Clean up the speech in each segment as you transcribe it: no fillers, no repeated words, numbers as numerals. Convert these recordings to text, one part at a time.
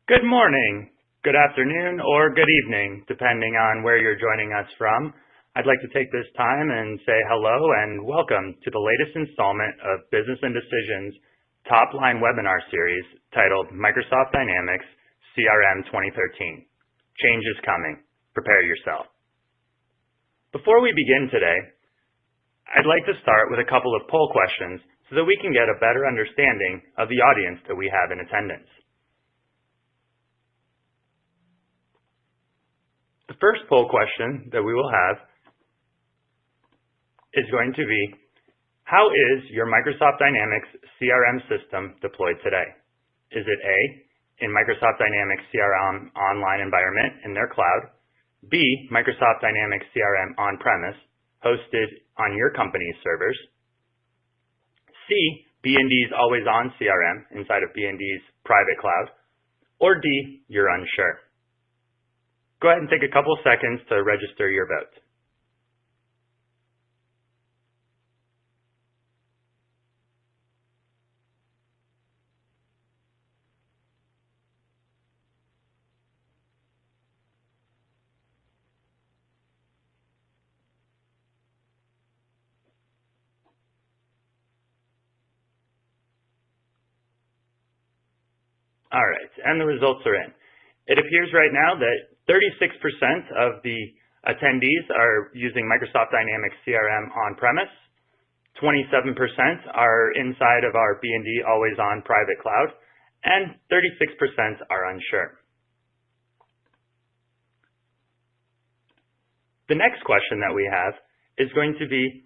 Good morning, good afternoon, or good evening, depending on where you're joining us from. I'd like to take this time and say hello and welcome to the latest installment of Business and Decisions top-line webinar series titled Microsoft Dynamics CRM 2013. Change is coming. Prepare yourself. Before we begin today, I'd like to start with a couple of poll questions so that we can get a better understanding of the audience that we have in attendance. The first poll question that we will have is going to be, how is your Microsoft Dynamics CRM system deployed today? Is it A, in Microsoft Dynamics CRM online environment in their cloud, B, Microsoft Dynamics CRM on-premise, hosted on your company's servers, C, B&D's always-on CRM inside of B&D's private cloud, or D, you're unsure? Go ahead and take a couple seconds to register your vote. All right, and the results are in. It appears right now that 36% of the attendees are using Microsoft Dynamics CRM on-premise, 27% are inside of our B&D always-on private cloud, and 36% are unsure. The next question that we have is going to be,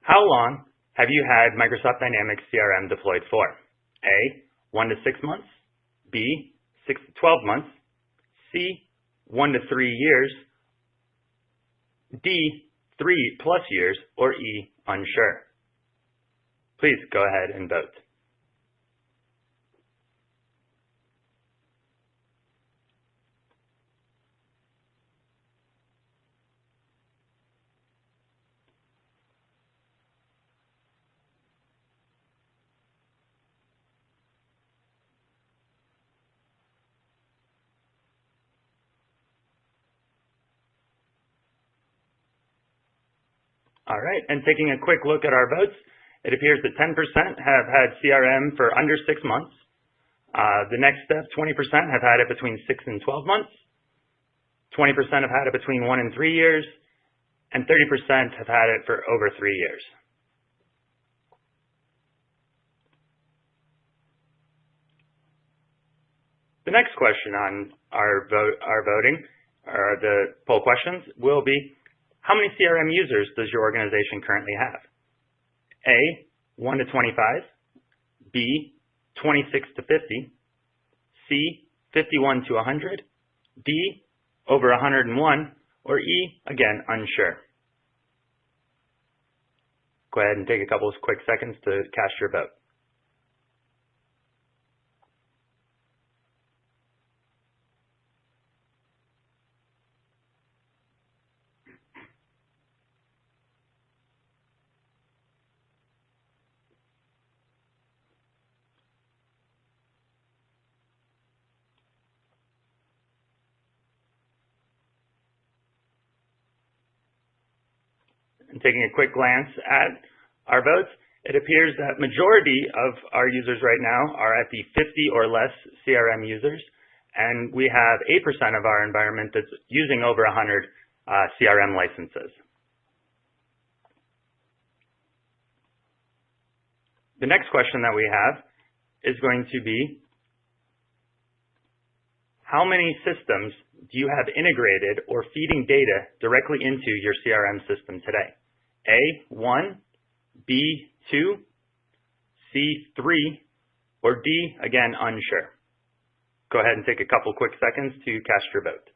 how long have you had Microsoft Dynamics CRM deployed for? A, 1 to 6 months, B, 6 to 12 months, C, 1 to 3 years, D, 3+ years, or E, unsure. Please go ahead and vote. All right, and taking a quick look at our votes, it appears that 10% have had CRM for under 6 months. The next step, 20% have had it between 6 and 12 months. 20% have had it between 1 and 3 years, and 30% have had it for over 3 years. The next question on our voting, or the poll questions, will be, how many CRM users does your organization currently have? A, 1 to 25, B, 26 to 50, C, 51 to 100, D, over 101, or E, again, unsure. Go ahead and take a couple of quick seconds to cast your vote. And taking a quick glance at our votes, it appears that majority of our users right now are at the 50 or less CRM users, and we have 8% of our environment that's using over 100 CRM licenses. The next question that we have is going to be, how many systems do you have integrated or feeding data directly into your CRM system today? A, 1, B, 2, C, 3, or D, again, unsure. Go ahead and take a couple quick seconds to cast your vote.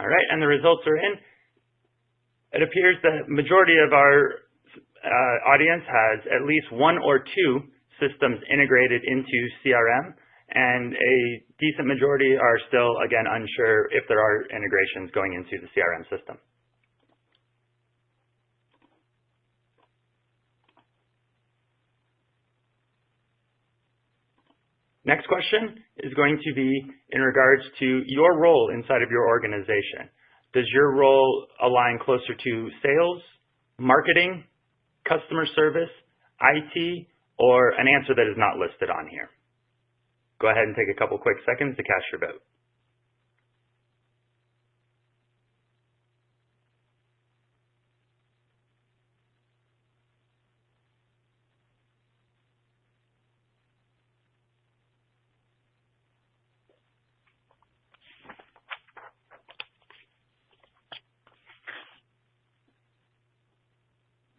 All right, and the results are in. It appears that majority of our audience has at least one or two systems integrated into CRM, and a decent majority are still, again, unsure if there are integrations going into the CRM system. Next question is going to be in regards to your role inside of your organization. Does your role align closer to sales, marketing, customer service, IT, or an answer that is not listed on here? Go ahead and take a couple quick seconds to cast your vote.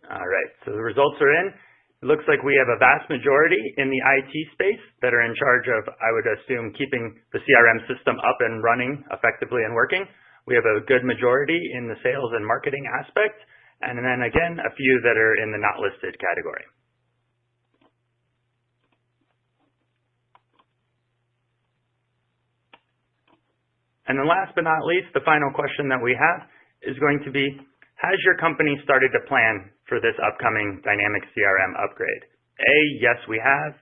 All right, so the results are in. It looks like we have a vast majority in the IT space that are in charge of, I would assume, keeping the CRM system up and running effectively and working. We have a good majority in the sales and marketing aspect, and then again, a few that are in the not listed category. And then last but not least, the final question that we have is going to be, has your company started to plan for this upcoming Dynamics CRM upgrade? A, yes, we have.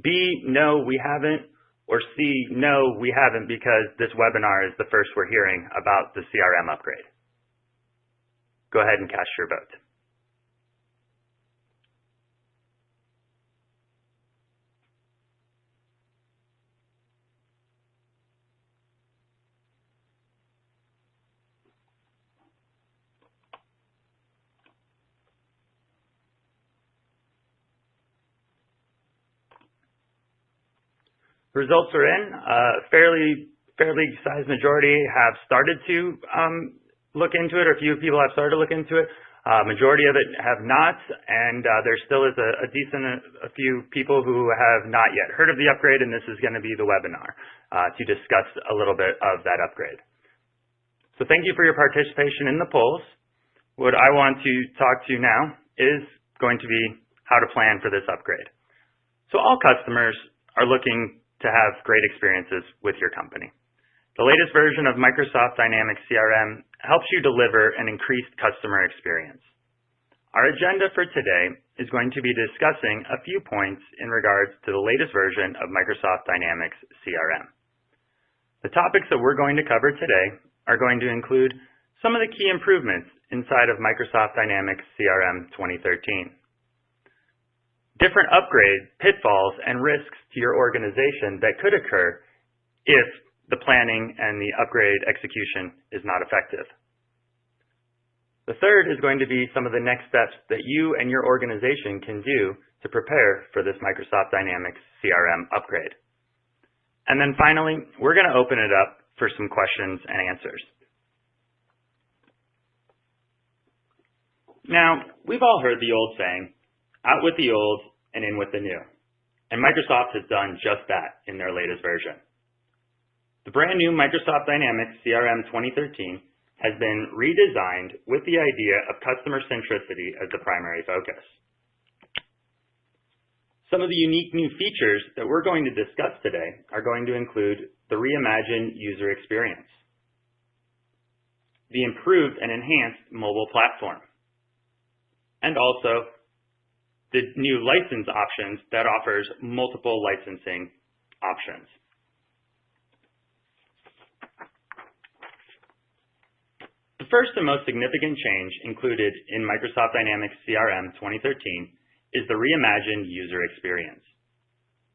B, no, we haven't. Or C, no, we haven't because this webinar is the first we're hearing about the CRM upgrade. Go ahead and cast your vote. Results are in. Fairly sized majority have started to look into it, or a few people have started to look into it. Majority of it have not, and there still is a few people who have not yet heard of the upgrade, and this is going to be the webinar to discuss a little bit of that upgrade. So thank you for your participation in the polls. What I want to talk to you now is going to be how to plan for this upgrade. So all customers are looking to have great experiences with your company. The latest version of Microsoft Dynamics CRM helps you deliver an increased customer experience. Our agenda for today is going to be discussing a few points in regards to the latest version of Microsoft Dynamics CRM. The topics that we're going to cover today are going to include some of the key improvements inside of Microsoft Dynamics CRM 2013. Different upgrade pitfalls and risks to your organization that could occur if the planning and the upgrade execution is not effective. The third is going to be some of the next steps that you and your organization can do to prepare for this Microsoft Dynamics CRM upgrade. And then finally, we're going to open it up for some questions and answers. Now, we've all heard the old saying, out with the old and in with the new. And Microsoft has done just that in their latest version. The brand new Microsoft Dynamics CRM 2013 has been redesigned with the idea of customer centricity as the primary focus. Some of the unique new features that we're going to discuss today are going to include the reimagined user experience, the improved and enhanced mobile platform, and also the new license options that offers multiple licensing options. The first and most significant change included in Microsoft Dynamics CRM 2013 is the reimagined user experience.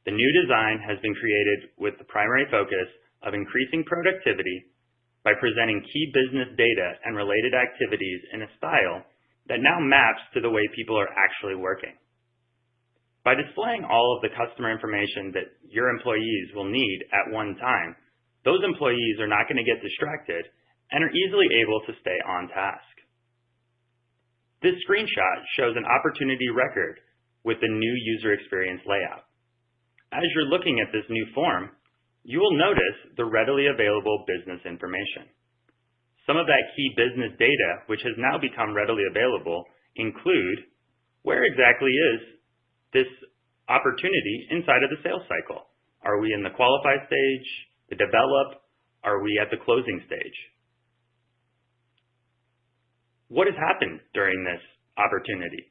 The new design has been created with the primary focus of increasing productivity by presenting key business data and related activities in a style that now maps to the way people are actually working. By displaying all of the customer information that your employees will need at one time, those employees are not going to get distracted and are easily able to stay on task. This screenshot shows an opportunity record with the new user experience layout. As you're looking at this new form, you will notice the readily available business information. Some of that key business data, which has now become readily available, include where exactly is this opportunity inside of the sales cycle? Are we in the qualify stage, the develop? Are we at the closing stage? What has happened during this opportunity?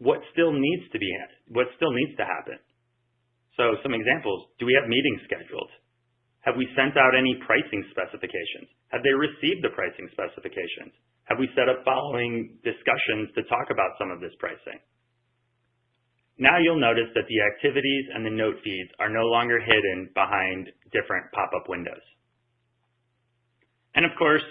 What still needs to happen? So some examples, do we have meetings scheduled? Have we sent out any pricing specifications? Have they received the pricing specifications? Have we set up following discussions to talk about some of this pricing? Now you'll notice that the activities and the note feeds are no longer hidden behind different pop-up windows. And of course,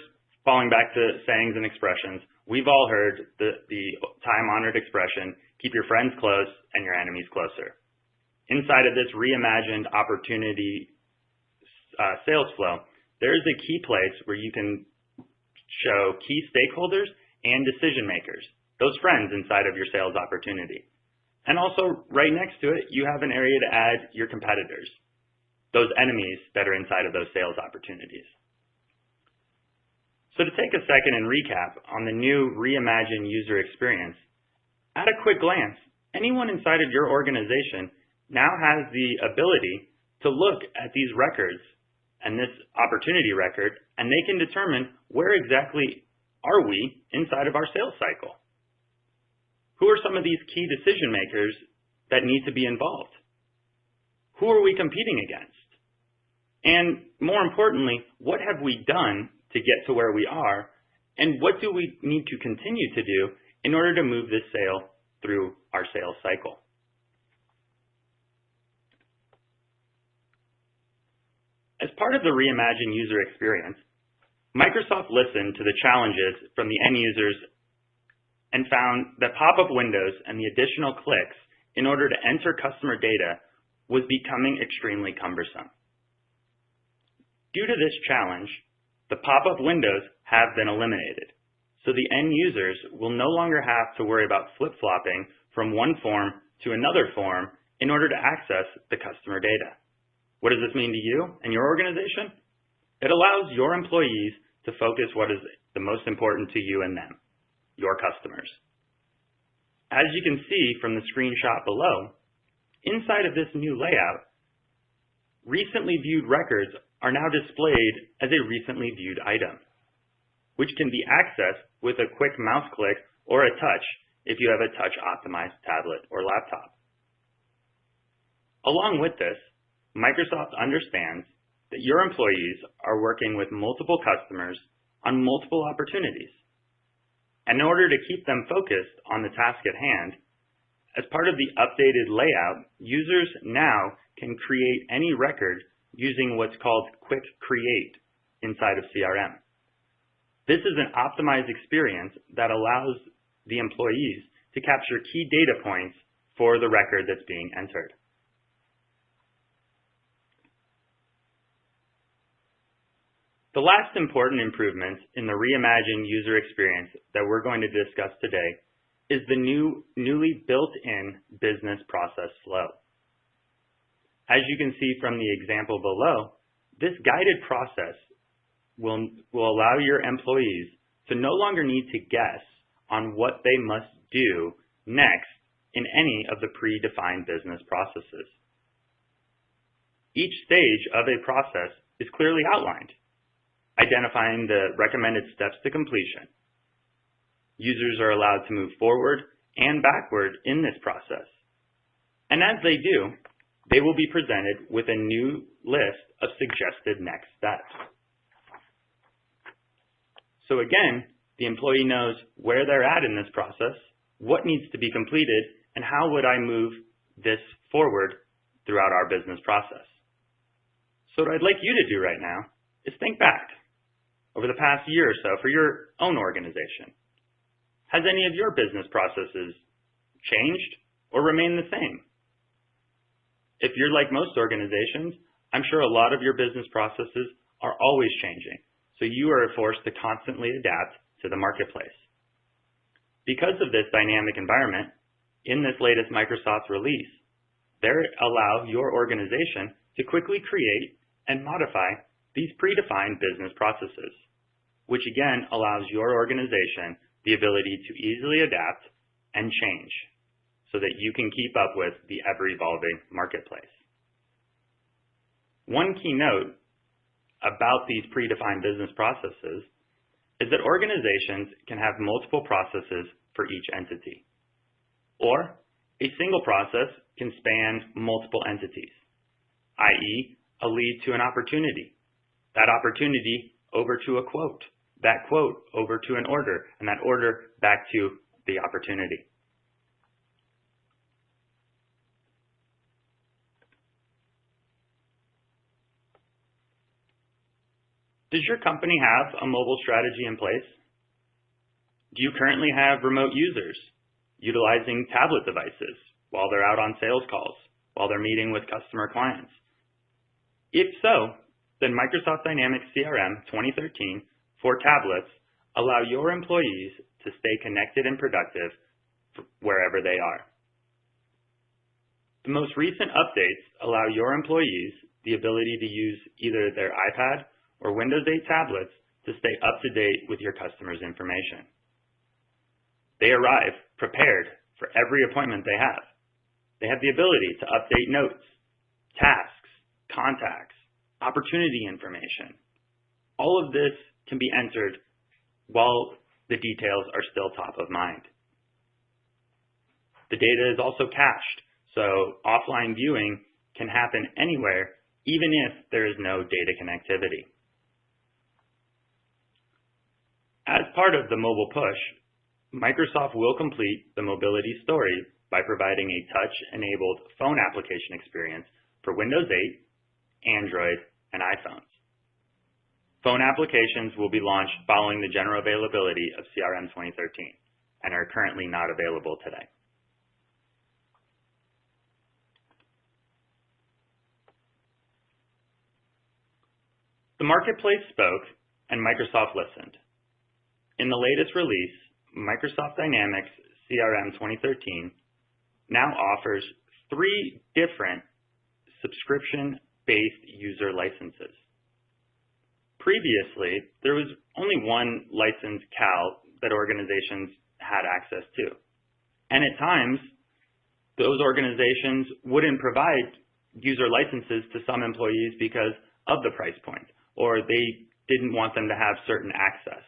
falling back to sayings and expressions, we've all heard the time-honored expression, keep your friends close and your enemies closer. Inside of this reimagined opportunity sales flow, there is a key place where you can show key stakeholders and decision makers, those friends inside of your sales opportunity. And also right next to it, you have an area to add your competitors, those enemies that are inside of those sales opportunities. So to take a second and recap on the new reimagined user experience, at a quick glance, anyone inside of your organization now has the ability to look at these records and this opportunity record, and they can determine where exactly are we inside of our sales cycle. Who are some of these key decision makers that need to be involved? Who are we competing against? And more importantly, what have we done to get to where we are? And what do we need to continue to do in order to move this sale through our sales cycle? As part of the reimagined user experience, Microsoft listened to the challenges from the end users and found that pop-up windows and the additional clicks in order to enter customer data was becoming extremely cumbersome. Due to this challenge, the pop-up windows have been eliminated, so the end users will no longer have to worry about flip-flopping from one form to another form in order to access the customer data. What does this mean to you and your organization? It allows your employees to focus what is the most important to you and them, your customers. As you can see from the screenshot below, inside of this new layout, recently viewed records are now displayed as a recently viewed item, which can be accessed with a quick mouse click or a touch if you have a touch-optimized tablet or laptop. Along with this, Microsoft understands that your employees are working with multiple customers on multiple opportunities. And in order to keep them focused on the task at hand, as part of the updated layout, users now can create any record using what's called Quick Create inside of CRM. This is an optimized experience that allows the employees to capture key data points for the record that's being entered. The last important improvement in the reimagined user experience that we're going to discuss today is the newly built-in business process flow. As you can see from the example below, this guided process will allow your employees to no longer need to guess on what they must do next in any of the predefined business processes. Each stage of a process is clearly outlined, identifying the recommended steps to completion. Users are allowed to move forward and backward in this process. And as they do, they will be presented with a new list of suggested next steps. So again, the employee knows where they're at in this process, what needs to be completed, and how would I move this forward throughout our business process. So what I'd like you to do right now is think back over the past year or so for your own organization. Has any of your business processes changed or remained the same? If you're like most organizations, I'm sure a lot of your business processes are always changing, so you are forced to constantly adapt to the marketplace. Because of this dynamic environment, in this latest Microsoft release, they allow your organization to quickly create and modify these predefined business processes. which again allows your organization the ability to easily adapt and change so that you can keep up with the ever-evolving marketplace. One key note about these predefined business processes is that organizations can have multiple processes for each entity, or a single process can span multiple entities, i.e., a lead to an opportunity, that opportunity over to a quote, that quote over to an order, and that order back to the opportunity. Does your company have a mobile strategy in place? Do you currently have remote users utilizing tablet devices while they're out on sales calls, while they're meeting with customer clients? If so, then Microsoft Dynamics CRM 2013 for tablets allow your employees to stay connected and productive wherever they are. The most recent updates allow your employees the ability to use either their iPad or Windows 8 tablets to stay up to date with your customers' information. They arrive prepared for every appointment they have. They have the ability to update notes, tasks, contacts, opportunity information. All of this can be entered while the details are still top of mind. The data is also cached, so offline viewing can happen anywhere, even if there is no data connectivity. As part of the mobile push, Microsoft will complete the mobility story by providing a touch-enabled phone application experience for Windows 8, Android, and iPhones. Phone applications will be launched following the general availability of CRM 2013 and are currently not available today. The marketplace spoke and Microsoft listened. In the latest release, Microsoft Dynamics CRM 2013 now offers 3 different subscription-based user licenses. Previously, there was only one license CAL that organizations had access to. And at times, those organizations wouldn't provide user licenses to some employees because of the price point, or they didn't want them to have certain access.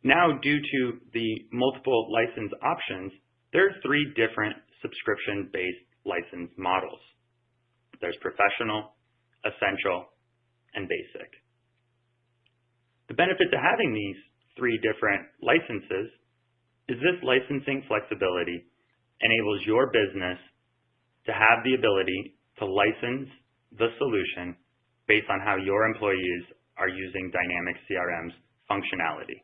Now, due to the multiple license options, there are 3 different subscription-based license models. There's Professional, Essential, and Basic. The benefit to having these 3 different licenses is this licensing flexibility enables your business to have the ability to license the solution based on how your employees are using Dynamics CRM's functionality.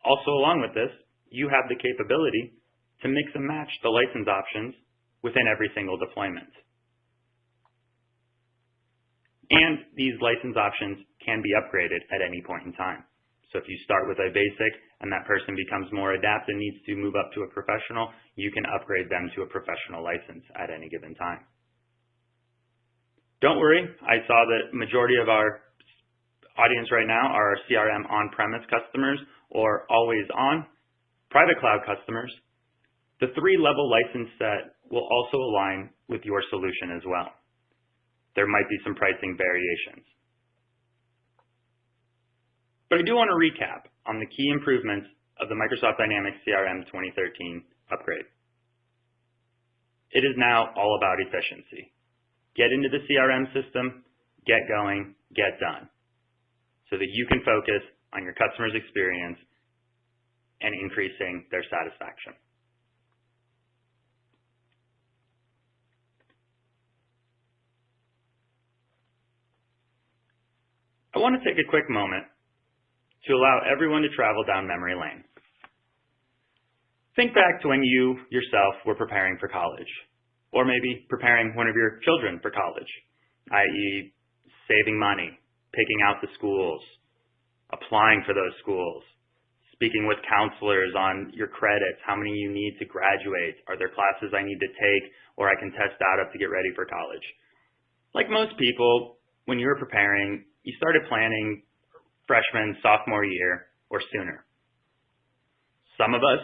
Also, along with this, you have the capability to mix and match the license options within every single deployment. And these license options can be upgraded at any point in time. So if you start with a basic and that person becomes more adept and needs to move up to a professional, you can upgrade them to a professional license at any given time. Don't worry, I saw that majority of our audience right now are CRM on-premise customers or always on private cloud customers. The 3-level license set will also align with your solution as well. There might be some pricing variations. But I do want to recap on the key improvements of the Microsoft Dynamics CRM 2013 upgrade. It is now all about efficiency. Get into the CRM system, get going, get done, so that you can focus on your customer's experience and increasing their satisfaction. I want to take a quick moment to allow everyone to travel down memory lane. Think back to when you yourself were preparing for college, or maybe preparing one of your children for college, i.e. saving money, picking out the schools, applying for those schools, speaking with counselors on your credits, how many you need to graduate, are there classes I need to take or I can test out of to get ready for college. Like most people, when you were preparing, you started planning freshman, sophomore year, or sooner. Some of us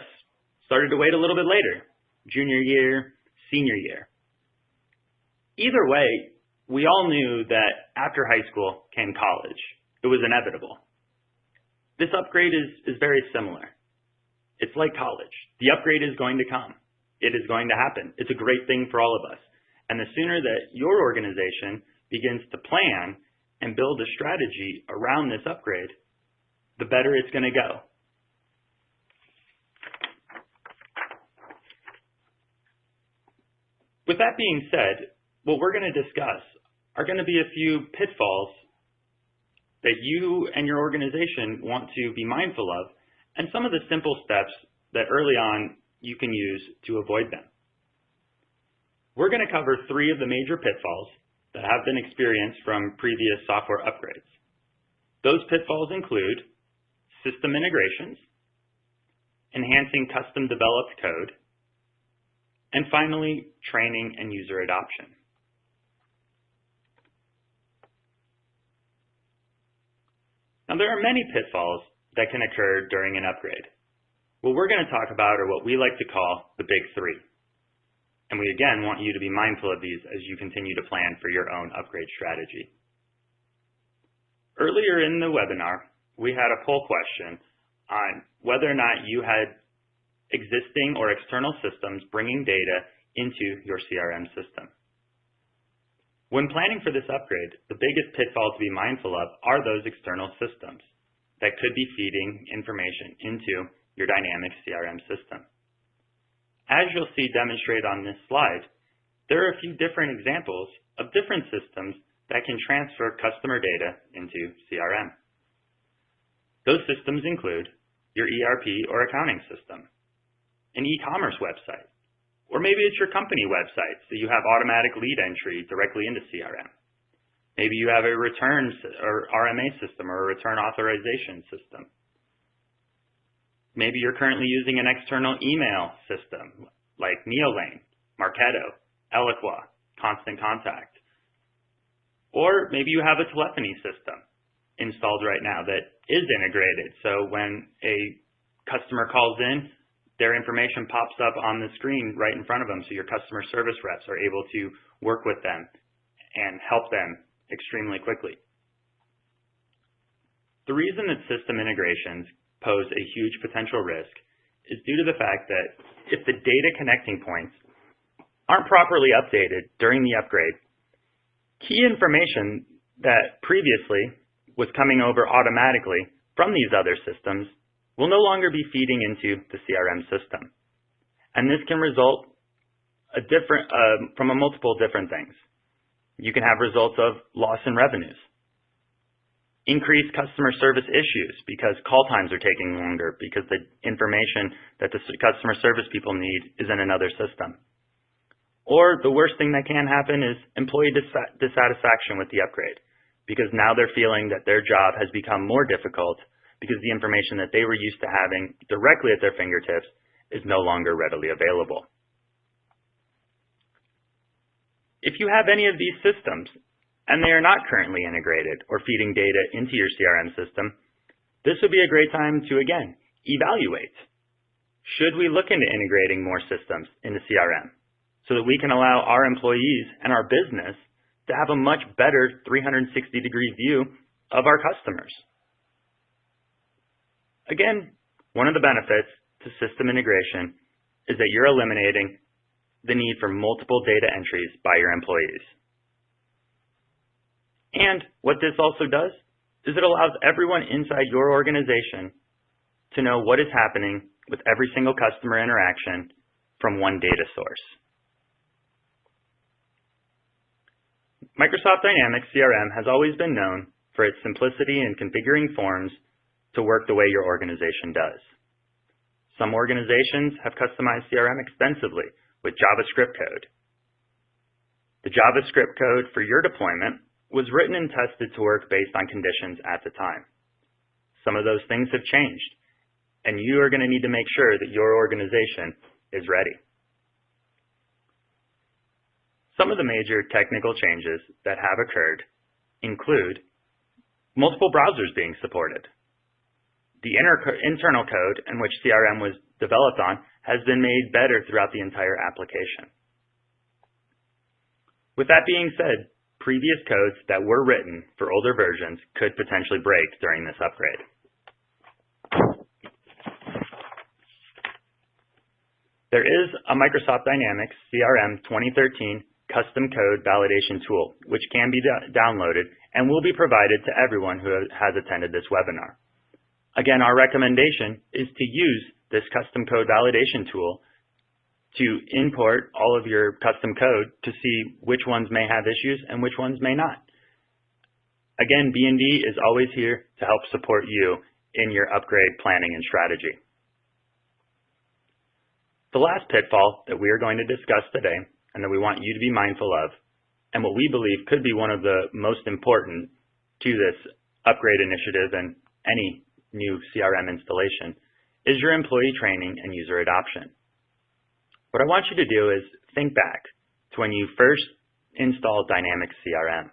started to wait a little bit later, junior year, senior year. Either way, we all knew that after high school came college. It was inevitable. This upgrade is very similar. It's like college. The upgrade is going to come. It is going to happen. It's a great thing for all of us. And the sooner that your organization begins to plan and build a strategy around this upgrade, the better it's going to go. With that being said, what we're going to discuss are going to be a few pitfalls that you and your organization want to be mindful of, and some of the simple steps that early on you can use to avoid them. We're going to cover 3 of the major pitfalls that have been experienced from previous software upgrades. Those pitfalls include system integrations, enhancing custom developed code, and finally, training and user adoption. Now, there are many pitfalls that can occur during an upgrade. What we're going to talk about are what we like to call the big 3. And we again want you to be mindful of these as you continue to plan for your own upgrade strategy. Earlier in the webinar, we had a poll question on whether or not you had existing or external systems bringing data into your CRM system. When planning for this upgrade, the biggest pitfall to be mindful of are those external systems that could be feeding information into your Dynamics CRM system. As you'll see demonstrated on this slide, there are a few different examples of different systems that can transfer customer data into CRM. Those systems include your ERP or accounting system, an e-commerce website, or maybe it's your company website, so you have automatic lead entry directly into CRM. Maybe you have a returns or RMA system or a return authorization system. Maybe you're currently using an external email system like Neolane, Marketo, Eloqua, Constant Contact. Or maybe you have a telephony system installed right now that is integrated. So when a customer calls in, their information pops up on the screen right in front of them, so your customer service reps are able to work with them and help them extremely quickly. The reason that system integrations pose a huge potential risk is due to the fact that if the data connecting points aren't properly updated during the upgrade, key information that previously was coming over automatically from these other systems will no longer be feeding into the CRM system. And this can result from a multiple different things. You can have results of loss in revenues, increased customer service issues because call times are taking longer because the information that the customer service people need is in another system. Or the worst thing that can happen is employee dissatisfaction with the upgrade, because now they're feeling that their job has become more difficult because the information that they were used to having directly at their fingertips is no longer readily available. If you have any of these systems and they are not currently integrated or feeding data into your CRM system, this would be a great time to, again, evaluate. Should we look into integrating more systems into CRM so that we can allow our employees and our business to have a much better 360-degree view of our customers? Again, one of the benefits to system integration is that you're eliminating the need for multiple data entries by your employees. And what this also does is it allows everyone inside your organization to know what is happening with every single customer interaction from one data source. Microsoft Dynamics CRM has always been known for its simplicity in configuring forms to work the way your organization does. Some organizations have customized CRM extensively with JavaScript code. The JavaScript code for your deployment was written and tested to work based on conditions at the time. Some of those things have changed, and you are going to need to make sure that your organization is ready. Some of the major technical changes that have occurred include multiple browsers being supported. The internal code in which CRM was developed on has been made better throughout the entire application. With that being said, previous codes that were written for older versions could potentially break during this upgrade. There is a Microsoft Dynamics CRM 2013 custom code validation tool, which can be downloaded and will be provided to everyone who has attended this webinar. Again, our recommendation is to use this custom code validation tool to import all of your custom code to see which ones may have issues and which ones may not. Again, B&D is always here to help support you in your upgrade planning and strategy. The last pitfall that we are going to discuss today, and that we want you to be mindful of, and what we believe could be one of the most important to this upgrade initiative and any new CRM installation, is your employee training and user adoption. What I want you to do is think back to when you first installed Dynamics CRM.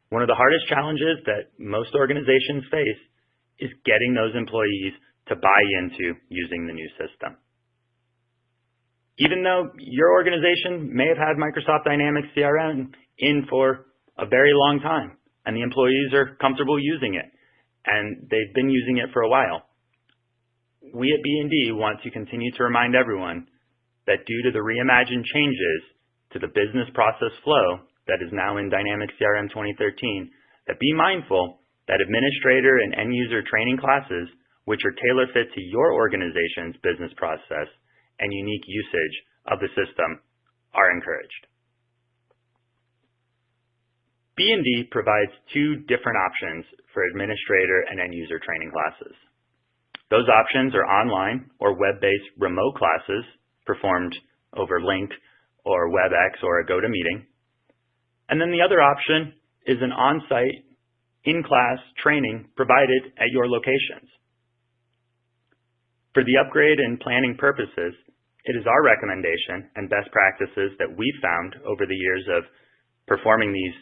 One of the hardest challenges that most organizations face is getting those employees to buy into using the new system. Even though your organization may have had Microsoft Dynamics CRM in for a very long time, and the employees are comfortable using it, and they've been using it for a while, we at B&D want to continue to remind everyone that due to the reimagined changes to the business process flow that is now in Dynamics CRM 2013, that be mindful that administrator and end user training classes, which are tailor-fit to your organization's business process and unique usage of the system, are encouraged. B&D provides two different options for administrator and end user training classes. Those options are online or web-based remote classes performed over Link or WebEx or a GoToMeeting. And then the other option is an on-site, in-class training provided at your locations. For the upgrade and planning purposes, it is our recommendation and best practices that we've found over the years of performing these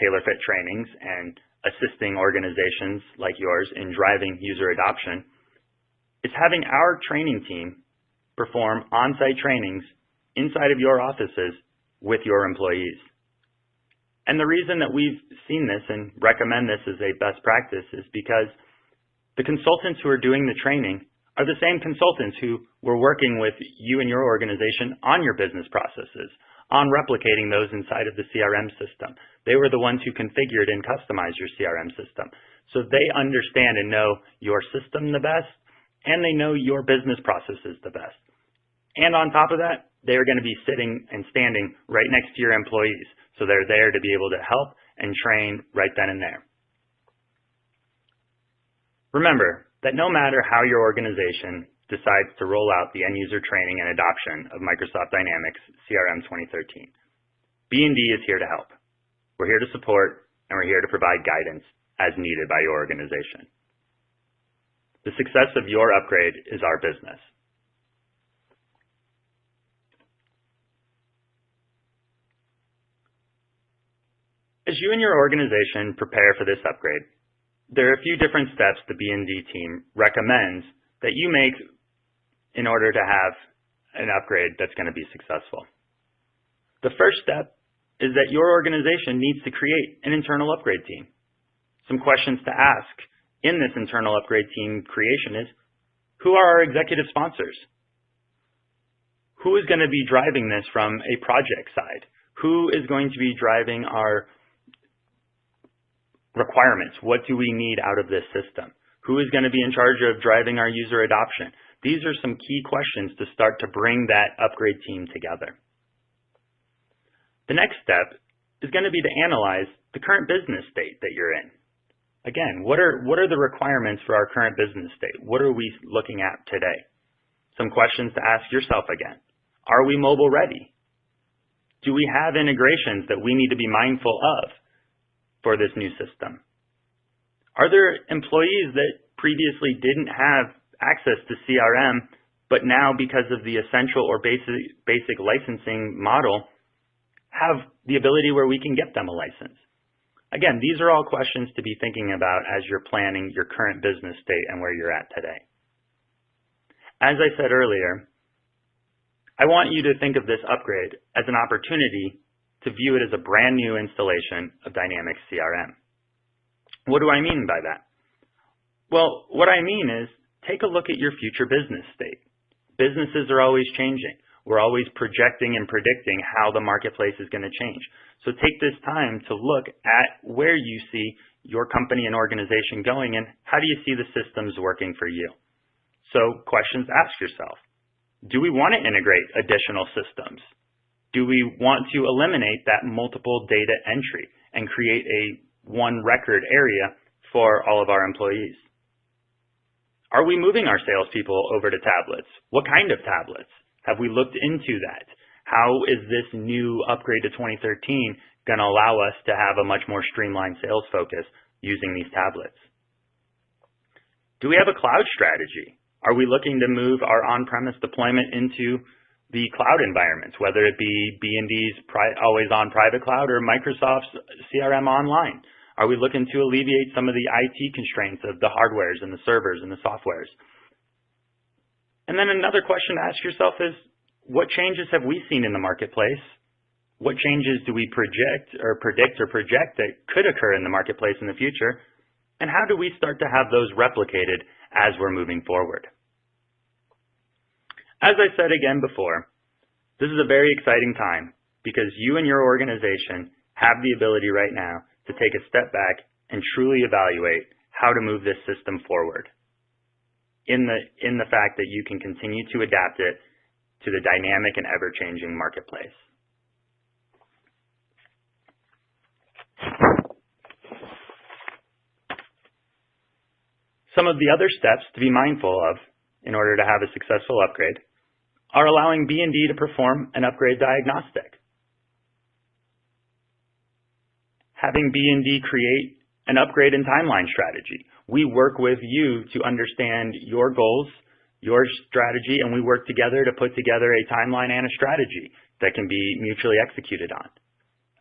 tailor-fit trainings and assisting organizations like yours in driving user adoption, is having our training team perform on-site trainings inside of your offices with your employees. And the reason that we've seen this and recommend this as a best practice is because the consultants who are doing the training are the same consultants who were working with you and your organization on your business processes, on replicating those inside of the CRM system. They were the ones who configured and customized your CRM system. So they understand and know your system the best, and they know your business processes the best. And on top of that, they are going to be sitting and standing right next to your employees. So they're there to be able to help and train right then and there. Remember that no matter how your organization decides to roll out the end-user training and adoption of Microsoft Dynamics CRM 2013, B&D is here to help. We're here to support, and we're here to provide guidance as needed by your organization. The success of your upgrade is our business. As you and your organization prepare for this upgrade, there are a few different steps the B&D team recommends that you make in order to have an upgrade that's going to be successful. The first step is that your organization needs to create an internal upgrade team. Some questions to ask in this internal upgrade team creation is, who are our executive sponsors? Who is going to be driving this from a project side? Who is going to be driving our requirements? What do we need out of this system? Who is going to be in charge of driving our user adoption? These are some key questions to start to bring that upgrade team together. The next step is going to be to analyze the current business state that you're in. Again, what are the requirements for our current business state? What are we looking at today? Some questions to ask yourself again. Are we mobile ready? Do we have integrations that we need to be mindful of for this new system? Are there employees that previously didn't have access to CRM, but now because of the essential or basic licensing model, have the ability where we can get them a license? Again, these are all questions to be thinking about as you're planning your current business state and where you're at today. As I said earlier, I want you to think of this upgrade as an opportunity to view it as a brand new installation of Dynamics CRM. What do I mean by that? Well, what I mean is take a look at your future business state. Businesses are always changing. We're always projecting and predicting how the marketplace is going to change. So take this time to look at where you see your company and organization going and how do you see the systems working for you. So questions, ask yourself. Do we want to integrate additional systems? Do we want to eliminate that multiple data entry and create a one record area for all of our employees? Are we moving our salespeople over to tablets? What kind of tablets? Have we looked into that? How is this new upgrade to 2013 going to allow us to have a much more streamlined sales focus using these tablets? Do we have a cloud strategy? Are we looking to move our on-premise deployment into the cloud environments, whether it be B&D's always-on private cloud or Microsoft's CRM online? Are we looking to alleviate some of the IT constraints of the hardwares and the servers and the softwares? And then another question to ask yourself is, what changes have we seen in the marketplace? What changes do we predict or project that could occur in the marketplace in the future? And how do we start to have those replicated as we're moving forward? As I said again before, this is a very exciting time because you and your organization have the ability right now to take a step back and truly evaluate how to move this system forward in the fact that you can continue to adapt it to the dynamic and ever-changing marketplace. Some of the other steps to be mindful of in order to have a successful upgrade are allowing B&D to perform an upgrade diagnostic. Having B&D create an upgrade and timeline strategy. We work with you to understand your goals, your strategy, and we work together to put together a timeline and a strategy that can be mutually executed on.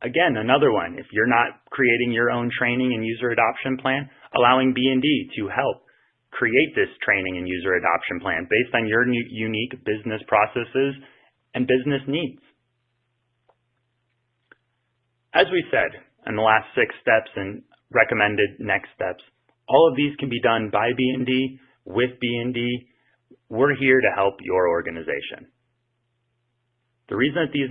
Again, another one, if you're not creating your own training and user adoption plan, allowing B&D to help create this training and user adoption plan based on your unique business processes and business needs. As we said in the last 6 steps and recommended next steps, all of these can be done by B&D, with B&D. We're here to help your organization. The reason that these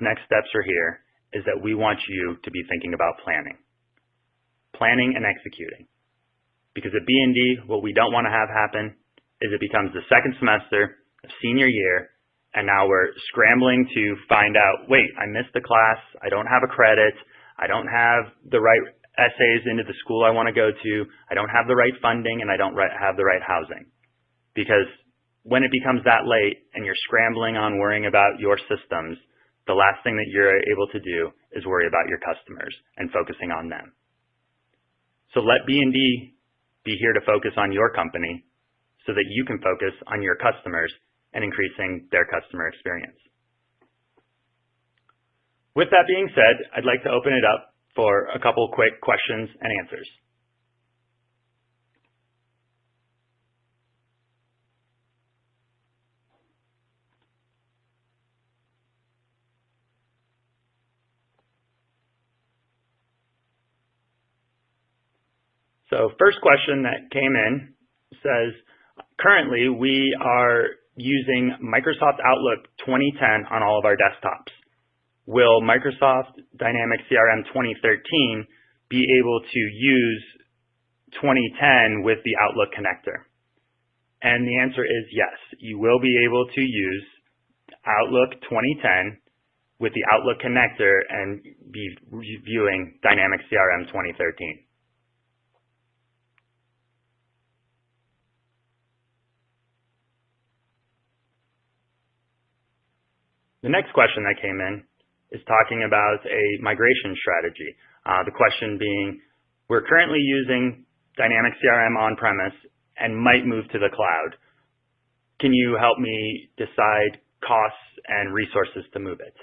next steps are here is that we want you to be thinking about planning and executing. Because at B&D, what we don't want to have happen is it becomes the second semester of senior year, and now we're scrambling to find out, wait, I missed the class, I don't have a credit, I don't have the right essays into the school I want to go to, I don't have the right funding, and I don't have the right housing. Because when it becomes that late and you're scrambling on worrying about your systems, the last thing that you're able to do is worry about your customers and focusing on them. So let B&D be here to focus on your company so that you can focus on your customers and increasing their customer experience. With that being said, I'd like to open it up for a couple quick questions and answers. So first question that came in says, currently we are using Microsoft Outlook 2010 on all of our desktops. Will Microsoft Dynamics CRM 2013 be able to use 2010 with the Outlook connector? And the answer is yes. You will be able to use Outlook 2010 with the Outlook connector and be viewing Dynamics CRM 2013. The next question that came in is talking about a migration strategy. The question being, we're currently using Dynamics CRM on-premise and might move to the cloud. Can you help me decide costs and resources to move it?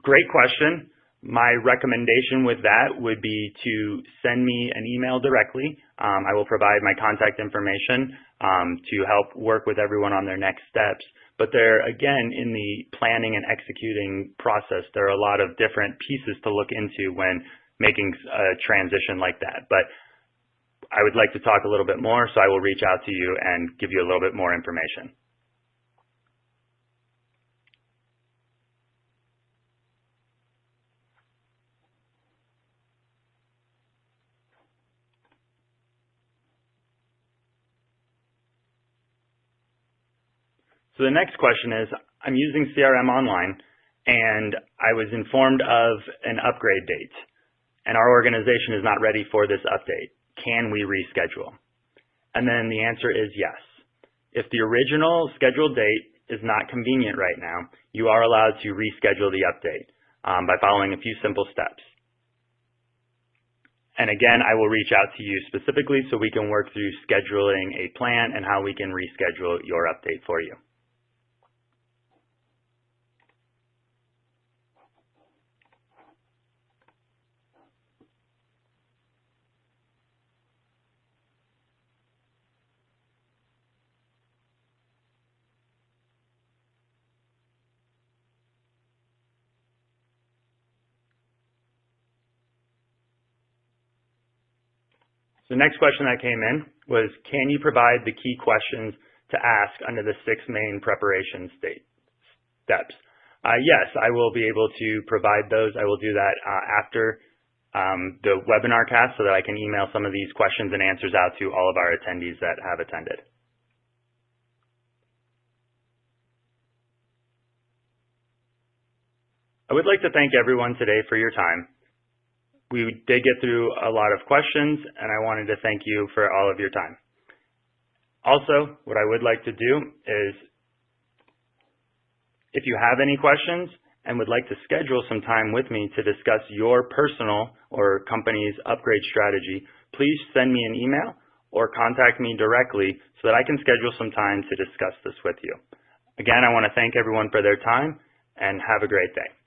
Great question. My recommendation with that would be to send me an email directly. I will provide my contact information to help work with everyone on their next steps. But there, again, in the planning and executing process, there are a lot of different pieces to look into when making a transition like that. But I would like to talk a little bit more, so I will reach out to you and give you a little bit more information. So the next question is, I'm using CRM Online, and I was informed of an upgrade date, and our organization is not ready for this update. Can we reschedule? And then the answer is yes. If the original scheduled date is not convenient right now, you are allowed to reschedule the update by following a few simple steps. And again, I will reach out to you specifically so we can work through scheduling a plan and how we can reschedule your update for you. The next question that came in was, can you provide the key questions to ask under the 6 main preparation steps? Yes, I will be able to provide those. I will do that after the webinar cast so that I can email some of these questions and answers out to all of our attendees that have attended. I would like to thank everyone today for your time. We did get through a lot of questions, and I wanted to thank you for all of your time. Also, what I would like to do is, if you have any questions and would like to schedule some time with me to discuss your personal or company's upgrade strategy, please send me an email or contact me directly so that I can schedule some time to discuss this with you. Again, I want to thank everyone for their time, and have a great day.